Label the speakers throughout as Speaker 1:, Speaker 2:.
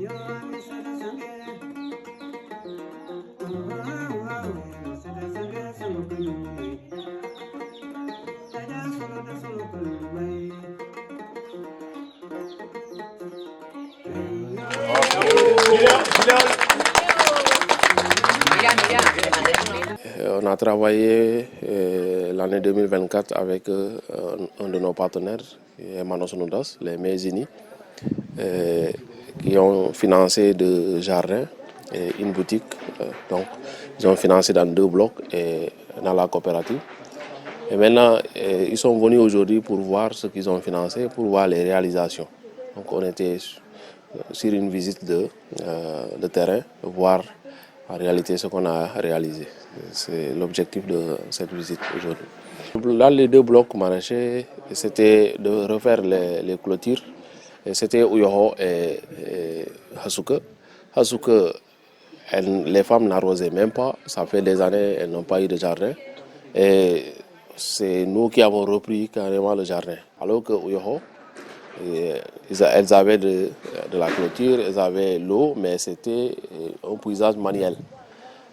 Speaker 1: On a travaillé l'année 2024 avec un de nos partenaires, Manos Nudas, les Mézini, qui ont financé 2 jardins et une boutique. Donc, ils ont financé dans 2 blocs et dans la coopérative. Et maintenant, ils sont venus aujourd'hui pour voir ce qu'ils ont financé, pour voir les réalisations. Donc, on était sur une visite de terrain, voir en réalité ce qu'on a réalisé. C'est l'objectif de cette visite aujourd'hui. Dans les 2 blocs maraîchers, c'était de refaire les clôtures. Et c'était Ouyoho et Hasuke. Hasuke, les femmes n'arrosaient même pas. Ça fait des années qu'elles n'ont pas eu de jardin. Et c'est nous qui avons repris carrément le jardin. Alors que Ouyoho, elles avaient de la clôture, elles avaient l'eau, mais c'était un puisage manuel.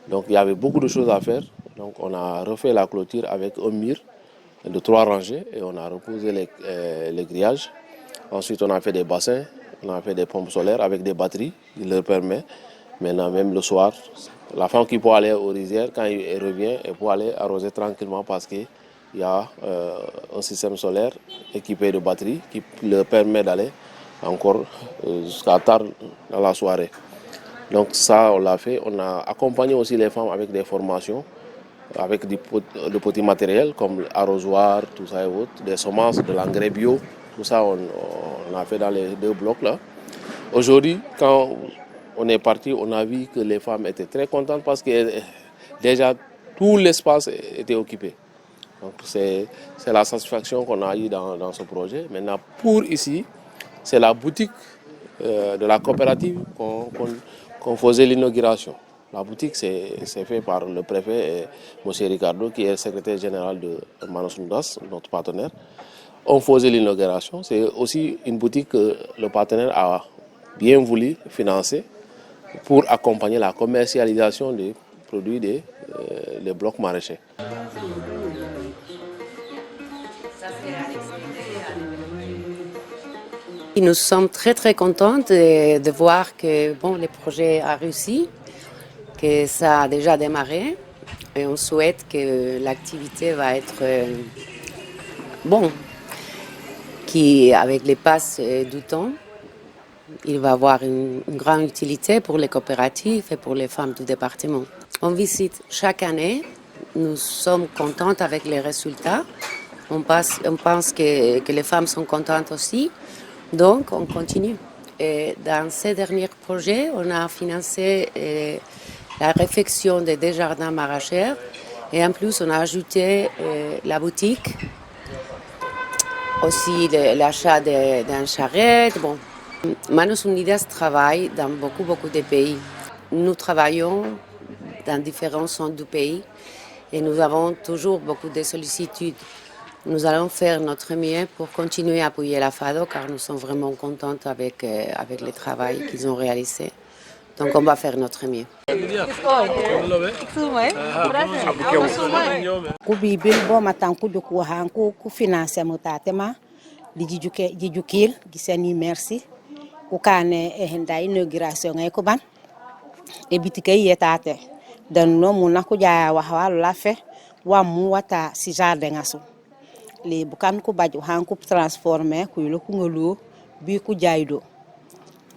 Speaker 1: Donc il y avait beaucoup de choses à faire. Donc on a refait la clôture avec un mur de 3 rangées et on a reposé les grillages. Ensuite on a fait des bassins, on a fait des pompes solaires avec des batteries qui leur permet maintenant même le soir. La femme qui peut aller aux rizières, quand elle revient, elle peut aller arroser tranquillement parce qu'il y a un système solaire équipé de batteries qui leur permet d'aller encore jusqu'à tard dans la soirée. Donc ça, on l'a fait. On a accompagné aussi les femmes avec des formations, avec de petits matériels comme arrosoirs, tout ça et autres, des semences, de l'engrais bio. Tout ça, on a fait dans les 2 blocs là. Aujourd'hui, quand on est parti, on a vu que les femmes étaient très contentes parce que déjà tout l'espace était occupé. Donc c'est la satisfaction qu'on a eue dans ce projet. Maintenant, pour ici, c'est la boutique de la coopérative qu'on faisait l'inauguration. La boutique, c'est fait par le préfet et M. Ricardo, qui est le secrétaire général de Manos Nudas, notre partenaire. On faisait l'inauguration. C'est aussi une boutique que le partenaire a bien voulu financer pour accompagner la commercialisation des produits des blocs maraîchers.
Speaker 2: Nous sommes très très contents de voir que le projet a réussi, que ça a déjà démarré et on souhaite que l'activité va être qu'avec les passes du temps, il va avoir une grande utilité pour les coopératives et pour les femmes du département. On visite chaque année, nous sommes contents avec les résultats, on pense que les femmes sont contentes aussi. Donc, on continue. Et dans ces derniers projets, on a financé la réfection des 2 jardins maraîchers et en plus, on a ajouté la boutique, aussi l'achat d'un charrette. Bon. Manos Unidas travaille dans beaucoup de pays. Nous travaillons dans différents centres du pays et nous avons toujours beaucoup de sollicitudes. Nous allons faire notre mieux pour continuer à appuyer la FADO car nous sommes vraiment contents avec le travail qu'ils ont réalisé. Donc on va faire notre mieux.
Speaker 3: Merci. Kukane henda inauguration ay ko ban e bitika yetate dan no mu na ko jaya wa wala fe wa mu wata si jardin asu le bukan ko baju han ko transformer ko lo ko ngolo bi ko jaydo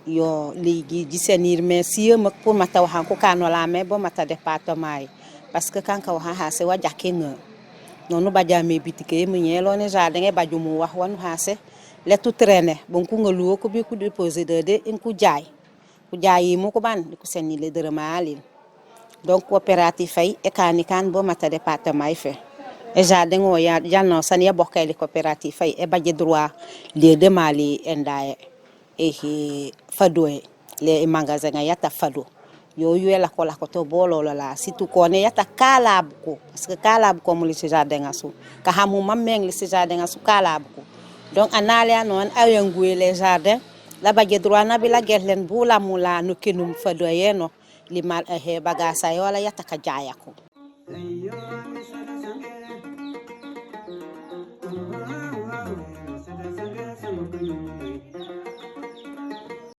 Speaker 3: yo ligi di senir merci mak pour mata wa han ko kano la me bo mata département parce que kan ka wa ha se wa jakenga nonu bajame bitika e mu nyelo ne jardin e baju mu wa wanu ha se le tout traîner bon ko ngolo ko bi ko déposer de en ko jaay mo ko ban ko senni le de mali donc coopérative fay e kan bo mata département fe e jardin o ya janno sani bokkay le coopérative fay e badje droit le de mali endaye e fado le magasin yata fado yo la ko to bolo la situ ko ne yata kalab ko parce que kalab ko mo le jardin asu ka hamu mameng le jardin asu kalab ko donc anale non ayangoué les jardins la baje droit na bila gelen bula mula no kenum fado yeno limal he bagasa yola yataka jaya ko